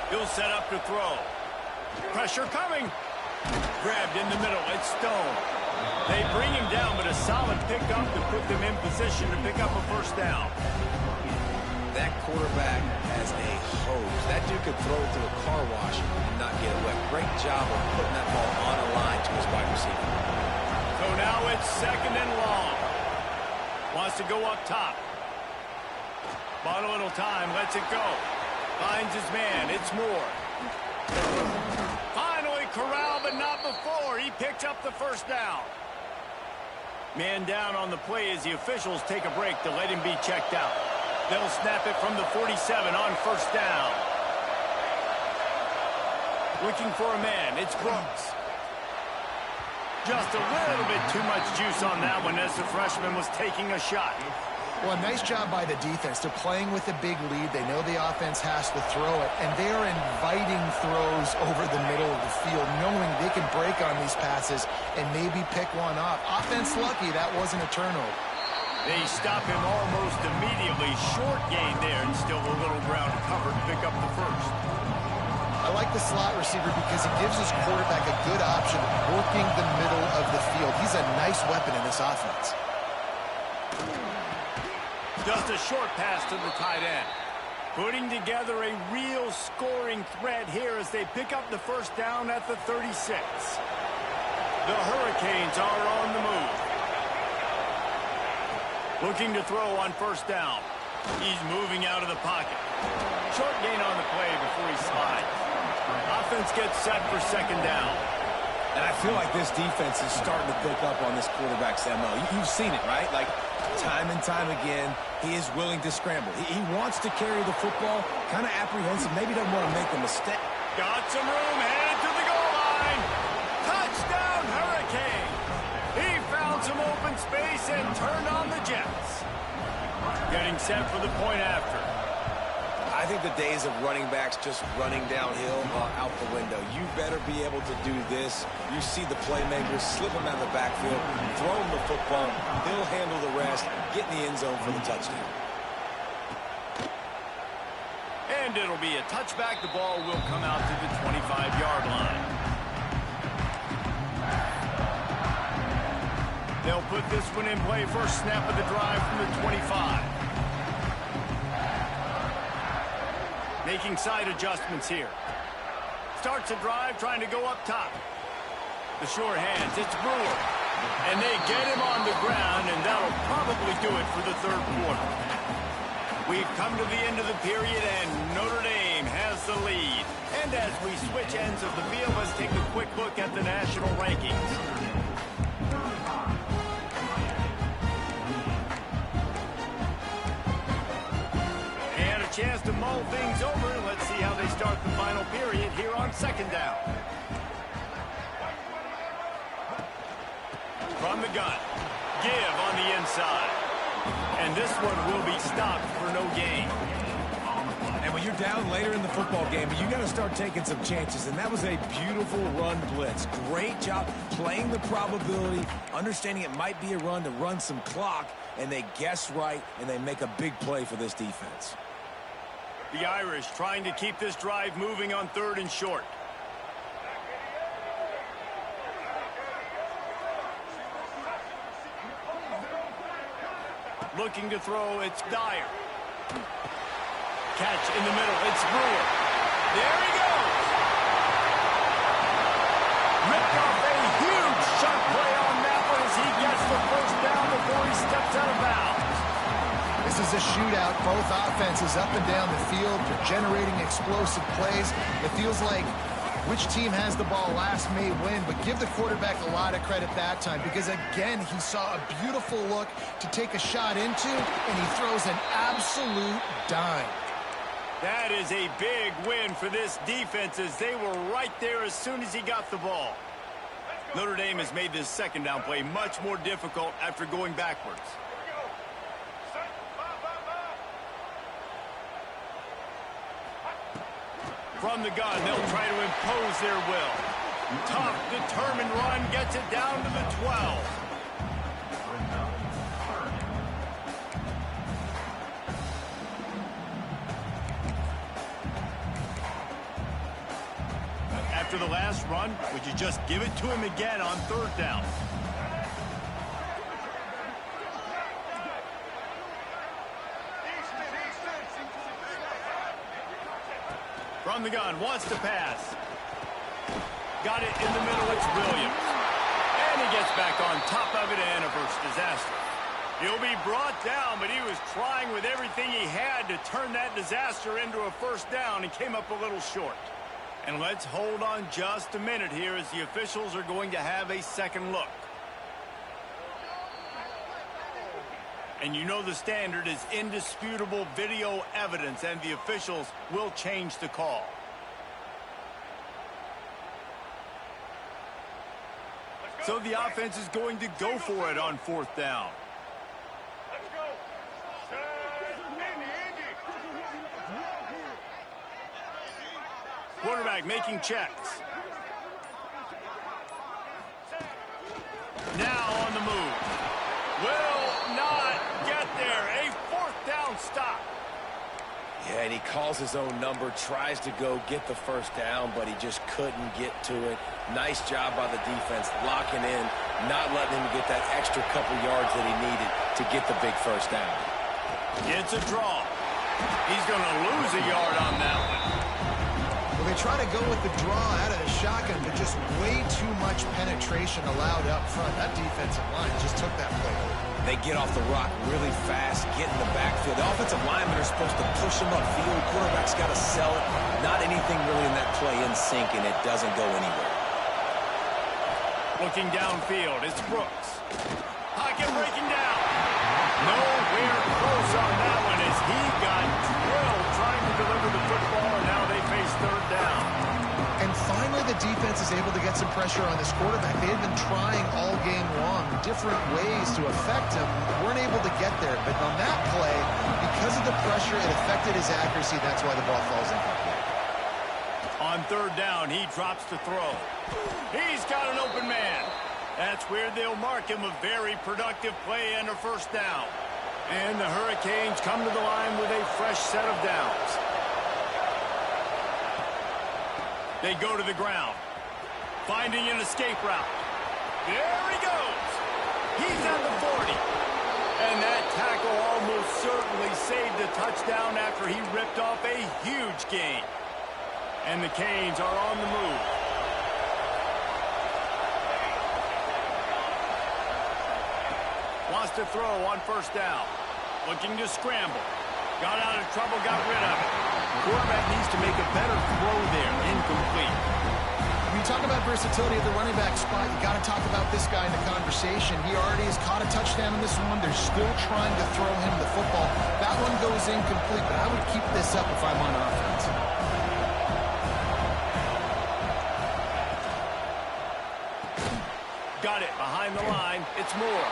He'll set up to throw. Pressure coming. Grabbed in the middle. It's Stone. They bring him down, but a solid pickup to put them in position to pick up a first down. That quarterback has a hose. That dude could throw it through a car wash and not get it wet. Great job of putting that ball on a line to his wide receiver. So now it's 2nd and long. Wants to go up top. Bought a little time. Lets it go. Finds his man. It's Moore. Finally corralled, but not before. He picked up the first down. Man down on the play as the officials take a break to let him be checked out. They'll snap it from the 47 on first down. Looking for a man. It's Brooks. Just a little bit too much juice on that one as the freshman was taking a shot. Well, nice job by the defense. They're playing with a big lead. They know the offense has to throw it, and they are inviting throws over the middle of the field, knowing they can break on these passes and maybe pick one off. Offense lucky that wasn't a turnover. They stop him almost immediately. Short gain there, and still a little ground covered to pick up the first. I like the slot receiver because he gives his quarterback a good option working the middle of the field. He's a nice weapon in this offense. Just a short pass to the tight end. Putting together a real scoring threat here as they pick up the first down at the 36. The Hurricanes are on the move. Looking to throw on first down. He's moving out of the pocket. Short gain on the play before he slides. Offense gets set for second down. And I feel like this defense is starting to pick up on this quarterback's MO. You've seen it, right? Like, time and time again, he is willing to scramble. He wants to carry the football, kind of apprehensive, maybe doesn't want to make a mistake. Got some room, headed to the goal line. Touchdown, Hurricane. He found some open space and turned on the Jets. Getting set for the point after. I think the days of running backs just running downhill are out the window. You better be able to do this. You see the playmakers slip him out of the backfield, throw him the football, he'll handle the rest, get in the end zone for the touchdown. And it'll be a touchback. The ball will come out to the 25-yard line. They'll put this one in play. First snap of the drive from the 25. Making side adjustments here. Starts a drive trying to go up top. The sure hands. It's Brewer. And they get him on the ground, and that'll probably do it for the third quarter. We've come to the end of the period, and Notre Dame has the lead. And as we switch ends of the field, let's take a quick look at the national rankings. Chance to mull things over. Let's see how they start the final period here on second down. From the gun. Give on the inside. And this one will be stopped for no gain. And when you're down later in the football game, you got to start taking some chances. And that was a beautiful run blitz. Great job playing the probability, understanding it might be a run to run some clock, and they guess right, and they make a big play for this defense. The Irish trying to keep this drive moving on third and short. Looking to throw, it's Dyer. Catch in the middle, it's Brewer. There he goes. Ripped off a huge shot play on that one as he gets the first down before he steps out of bounds. This is a shootout. Both offenses up and down the field. They're generating explosive plays. It feels like which team has the ball last may win, but give the quarterback a lot of credit that time because, again, he saw a beautiful look to take a shot into, and he throws an absolute dime. That is a big win for this defense as they were right there as soon as he got the ball. Notre Dame has made this second down play much more difficult after going backwards. From the gun, they'll try to impose their will. Tough, determined run gets it down to the 12. After the last run, would you just give it to him again on third down? From the gun, wants to pass. Got it in the middle, it's Williams. And he gets back on top of it and averts disaster. He'll be brought down, but he was trying with everything he had to turn that disaster into a first down and came up a little short. And let's hold on just a minute here as the officials are going to have a second look. And you know the standard is indisputable video evidence, and the officials will change the call. So the offense is going to go for it on 4th down. Quarterback making checks. Now on the move. Will not get there. A 4th down stop. Yeah, and he calls his own number, tries to go get the first down, but he just couldn't get to it. Nice job by the defense, locking in, not letting him get that extra couple yards that he needed to get the big first down. Gets a draw. He's going to lose a yard on that one. Well, they try to go with the draw out of the shotgun, but just way too much penetration allowed up front. That defensive line just took that play over. They get off the rock really fast, get in the backfield. The offensive linemen are supposed to push him upfield. Quarterback's got to sell it. Not anything really in that play in sync, and it doesn't go anywhere. Looking downfield, it's Brooks. Pocket breaking down. Nowhere close on that one as he got drilled trying to deliver the football, and now they face 3rd down. And finally, the defense is able to get some pressure on this quarterback. They had been trying all game long different ways to affect him. Weren't able to get there. But on that play, because of the pressure, it affected his accuracy. That's why the ball falls incomplete. On 3rd down, he drops the throw. He's got an open man. That's where they'll mark him a very productive play and a first down. And the Hurricanes come to the line with a fresh set of downs. They go to the ground, finding an escape route. There he goes. He's at the 40. And that tackle almost certainly saved the touchdown after he ripped off a huge gain. And the Canes are on the move. Wants to throw on 1st down. Looking to scramble. Got out of trouble, got rid of it. Quarterback needs to make a better throw there. Incomplete. When you talk about versatility at the running back spot, you got to talk about this guy in the conversation. He already has caught a touchdown in this one. They're still trying to throw him the football. That one goes incomplete, but I would keep this up if I'm on offense. Got it behind the line. It's Moore.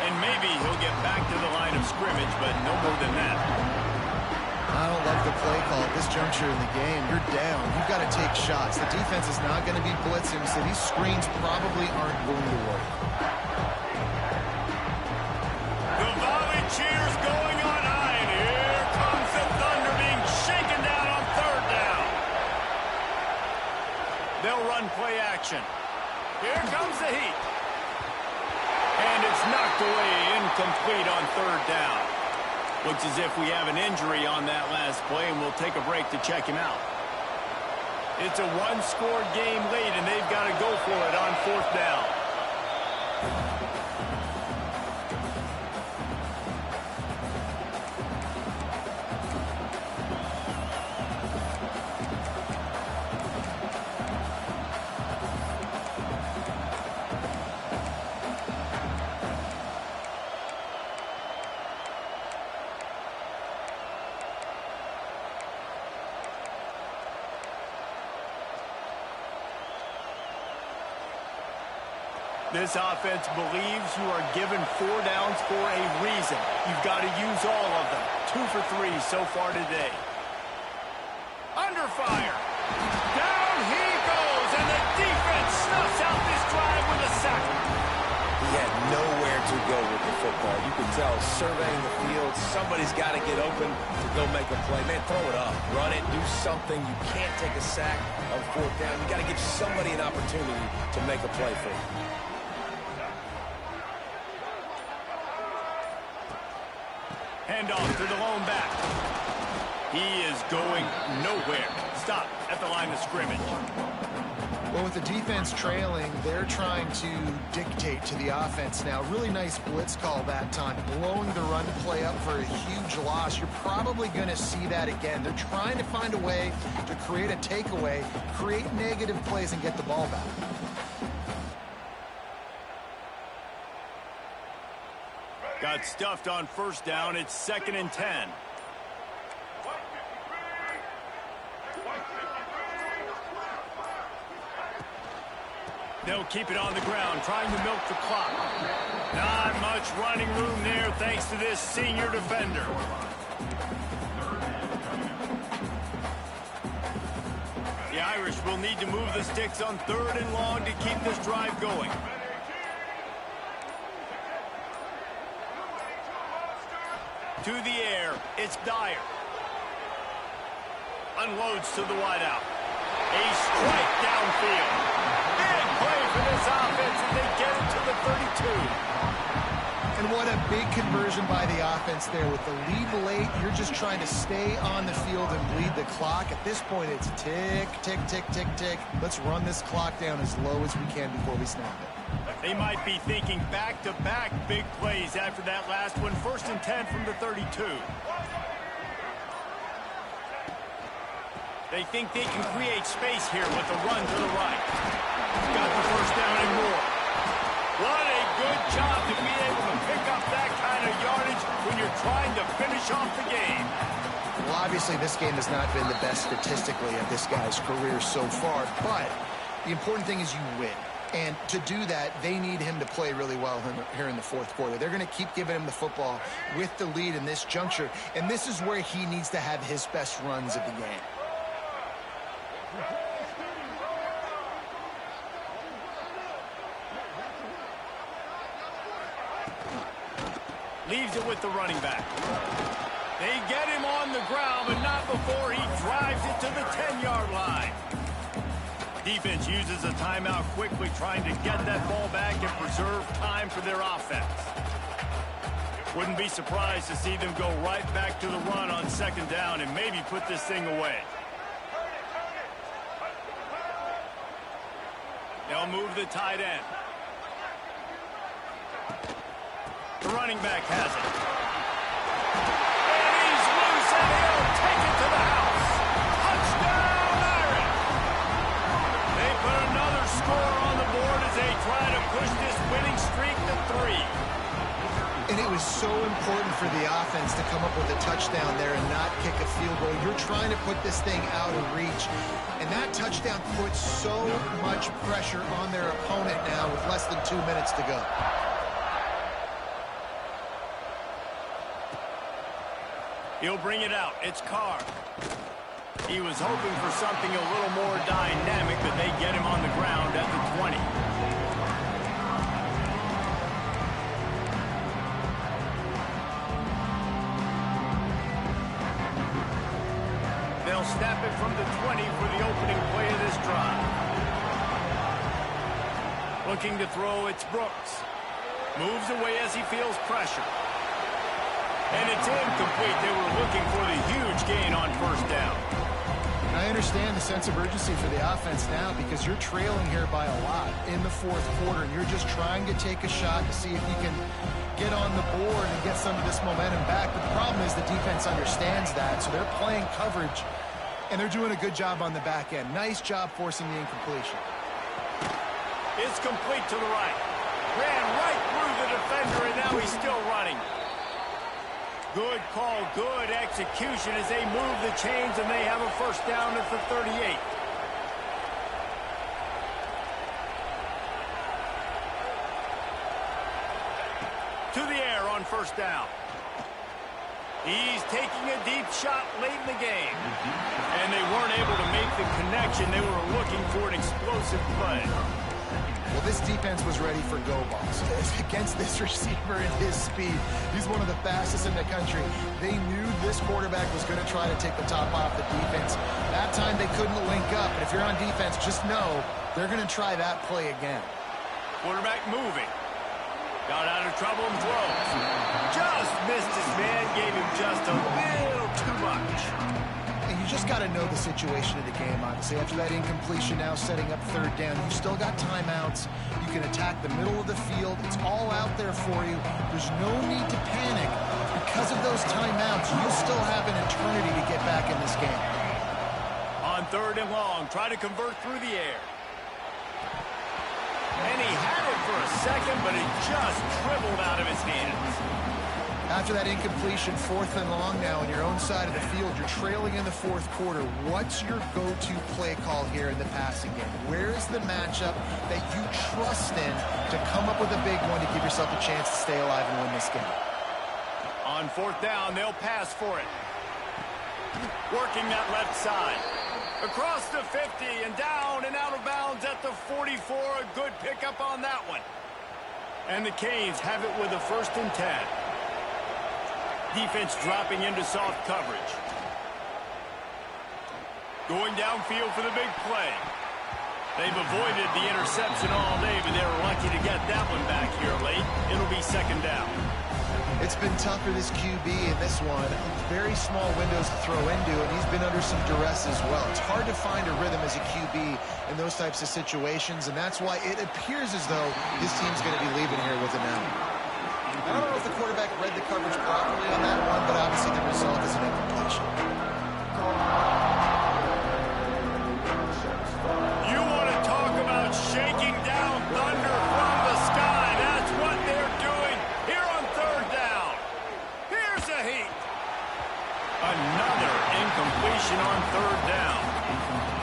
And maybe he'll get back to the line of scrimmage, but no more than that. I don't love the play call at this juncture in the game. You're down. You've got to take shots. The defense is not going to be blitzing, so these screens probably aren't going to work. The volley cheers going on high, and here comes the Thunder being shaken down on 3rd down. They'll run play action. Here comes the heat. And it's knocked away, incomplete on 3rd down. Looks as if we have an injury on that last play, and we'll take a break to check him out. It's a one-score game late, and they've got to go for it on 4th down. This offense believes you are given 4 downs for a reason. You've got to use all of them. 2 for 3 so far today. Under fire. Down he goes, and the defense snuffs out this drive with a sack. He had nowhere to go with the football. You can tell, surveying the field, somebody's got to get open to go make a play. Man, throw it up. Run it. Do something. You can't take a sack on 4th down. You got to give somebody an opportunity to make a play for you. Hand off to the lone back. He is going nowhere. stop at the line of scrimmage. Well, with the defense trailing, they're trying to dictate to the offense now. Really nice blitz call that time, blowing the run play up for a huge loss. You're probably going to see that again. They're trying to find a way to create a takeaway, create negative plays, and get the ball back. Got stuffed on first down. It's 2nd and 10. They'll keep it on the ground, trying to milk the clock. Not much running room there thanks to this senior defender. The Irish will need to move the sticks on 3rd and long to keep this drive going. To the air, it's Dyer. Unloads to the wideout. A strike downfield. Big play for this offense as they get it to the 32. And what a big conversion by the offense there. With the lead late, you're just trying to stay on the field and bleed the clock. At this point, it's tick, tick, tick, tick, tick. Let's run this clock down as low as we can before we snap it. They might be thinking back-to-back big plays after that last one. 1st and 10 from the 32. They think they can create space here with a run to the right. Got the first down and more. What a good job to be able to pick up that kind of yardage when you're trying to finish off the game. Well, obviously, this game has not been the best statistically of this guy's career so far, but the important thing is you win. And to do that, they need him to play really well here in the 4th quarter. They're going to keep giving him the football with the lead in this juncture, and this is where he needs to have his best runs of the game. Leaves it with the running back. They get him on the ground, but not before he drives it to the 10-yard line. Defense uses a timeout quickly, trying to get that ball back and preserve time for their offense. Wouldn't be surprised to see them go right back to the run on 2nd down and maybe put this thing away. They'll move the tight end. The running back has it. And he's loose, and he'll take it to the house. Touchdown, Irish! They put another score on the board as they try to push this winning streak to 3. And it was so important for the offense to come up with a touchdown there and not kick a field goal. You're trying to put this thing out of reach. And that touchdown puts so much pressure on their opponent now with less than 2 minutes to go. He'll bring it out. It's Carr. He was hoping for something a little more dynamic, but they get him on the ground at the 20. They'll snap it from the 20 for the opening play of this drive. Looking to throw, it's Brooks. Moves away as he feels pressure. And it's incomplete. They were looking for the huge gain on 1st down. I understand the sense of urgency for the offense now because you're trailing here by a lot in the 4th quarter. And you're just trying to take a shot to see if you can get on the board and get some of this momentum back. But the problem is the defense understands that, so they're playing coverage, and they're doing a good job on the back end. Nice job forcing the incompletion. It's complete to the right. Ran right through the defender, and now he's still running. Good call, good execution as they move the chains, and they have a 1st down at the 38. To the air on 1st down. He's taking a deep shot late in the game. And they weren't able to make the connection. They were looking for an explosive play. Well, this defense was ready for go balls. Against this receiver and his speed, he's one of the fastest in the country. They knew this quarterback was going to try to take the top off the defense. That time they couldn't link up. And if you're on defense, just know they're going to try that play again. Quarterback moving. Got out of trouble and throws. Just missed his man, gave him just a little too much. And you just got to know the situation of the game, obviously. After that incompletion now setting up third down, you've still got timeouts. You can attack the middle of the field. It's all out there for you. There's no need to panic. Because of those timeouts, you still have an eternity to get back in this game. On third and long, try to convert through the air. And he had it for a second, but it just dribbled out of his hands. After that incompletion, fourth and long now on your own side of the field, you're trailing in the fourth quarter. What's your go-to play call here in the passing game? Where is the matchup that you trust in to come up with a big one to give yourself a chance to stay alive and win this game? On fourth down, they'll pass for it. Working that left side. Across the 50 and down and out of bounds at the 44. A good pickup on that one. And the Canes have it with a 1st and 10. Defense dropping into soft coverage. Going downfield for the big play. They've avoided the interception all day, but they were lucky to get that one back here late. It'll be 2nd down. It's been tough for this QB in this one. Very small windows to throw into, and he's been under some duress as well. It's hard to find a rhythm as a QB in those types of situations, and that's why it appears as though this team's going to be leaving here with it now. I don't know if the quarterback read the coverage properly on that one, but obviously the result is an incompletion. You want to talk about shaking down thunder from the sky. That's what they're doing here on 3rd down. Here's a heat. Another incompletion on 3rd down.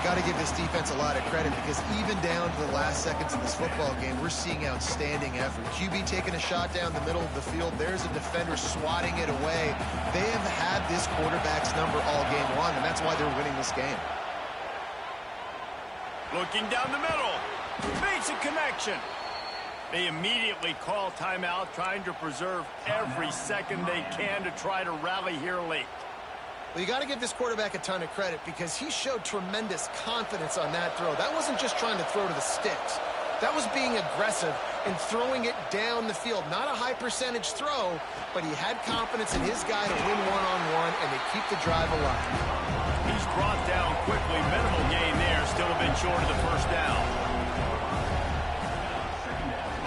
Got to give this defense a lot of credit because even down to the last seconds of this football game, we're seeing outstanding effort. QB taking a shot down the middle of the field. There's a defender swatting it away. They have had this quarterback's number all game long, and that's why they're winning this game. Looking down the middle. Makes a connection. They immediately call timeout, trying to preserve every second they can to try to rally here late. Well, you got to give this quarterback a ton of credit because he showed tremendous confidence on that throw. That wasn't just trying to throw to the sticks. That was being aggressive and throwing it down the field. Not a high percentage throw, but he had confidence in his guy to win one-on-one, and they keep the drive alive. He's brought down quickly. Minimal gain there. Still a bit short of the 1st down.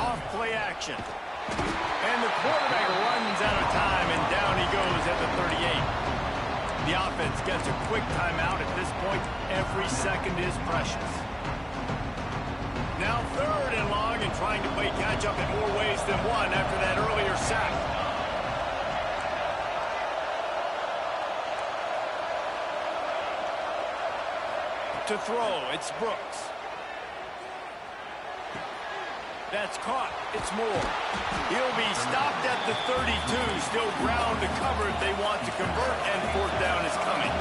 Off play action. And the quarterback runs out of time, and down he goes at the 38. The offense gets a quick timeout at this point. Every second is precious. Now 3rd and long and trying to play catch-up in more ways than one after that earlier sack. To throw, it's Brooks. That's caught. It's Moore. He'll be stopped at the 32. Still ground to cover if they want to convert, and 4th down is coming.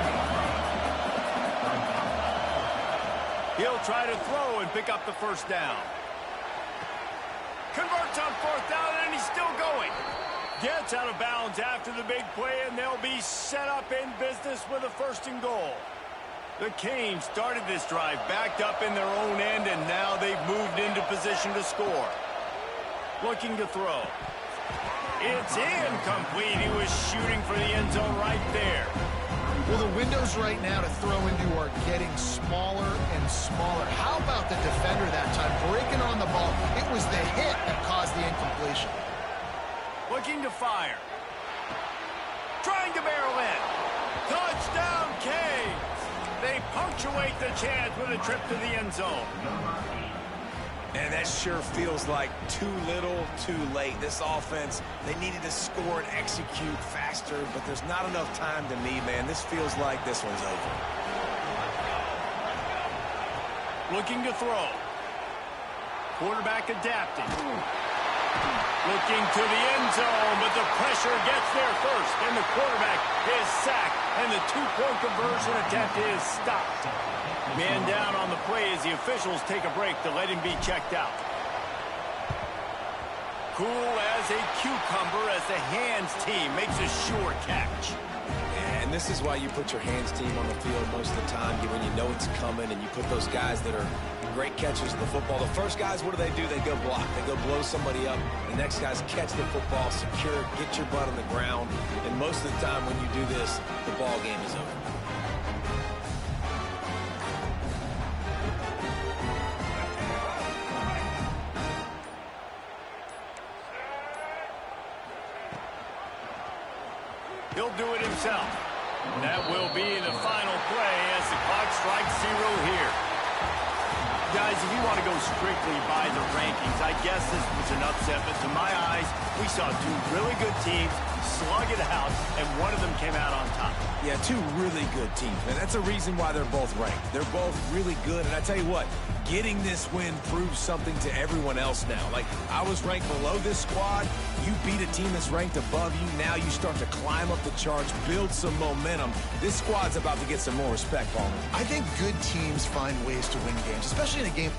He'll try to throw and pick up the 1st down. Converts on 4th down, and he's still going. Gets out of bounds after the big play, and they'll be set up in business with a 1st and goal. The Canes started this drive backed up in their own end, and now they've moved into position to score. Looking to throw. It's incomplete. He was shooting for the end zone right there. Well, the windows right now to throw into are getting smaller and smaller. How about the defender that time breaking on the ball? It was the hit that caused the incompletion. Looking to fire. Trying to barrel in. Touchdown, Canes. They punctuate the chance with a trip to the end zone. And that sure feels like too little, too late. This offense, they needed to score and execute faster, but there's not enough time to me, man. This feels like this one's over. Looking to throw. Quarterback adapting. Looking to the end zone, but the pressure gets there first, and the quarterback is sacked, and the 2-point conversion attempt is stopped. Man down on the play as the officials take a break to let him be checked out. Cool as a cucumber as the hands team makes a sure catch. And this is why you put your hands team on the field most of the time, when you know it's coming, and you put those guys that are great catchers of the football. The first guys, what do? They go block. They go blow somebody up. The next guys catch the football, secure, get your butt on the ground. And most of the time when you do this, the ball game is over. do it himself. That will be the final play as the clock strikes 0 here. Guys, if you want to go strictly by the rankings, I guess this was an upset, but to my eyes, we saw two really good teams slug it out, and one of them came out on top. Yeah, two really good teams, and that's a reason why they're both ranked. They're both really good, and I tell you what, getting this win proves something to everyone else now. Like, I was ranked below this squad. You beat a team that's ranked above you. Now you start to climb up the charts, build some momentum. This squad's about to get some more respect, Palmer. I think good teams find ways to win games, especially in a game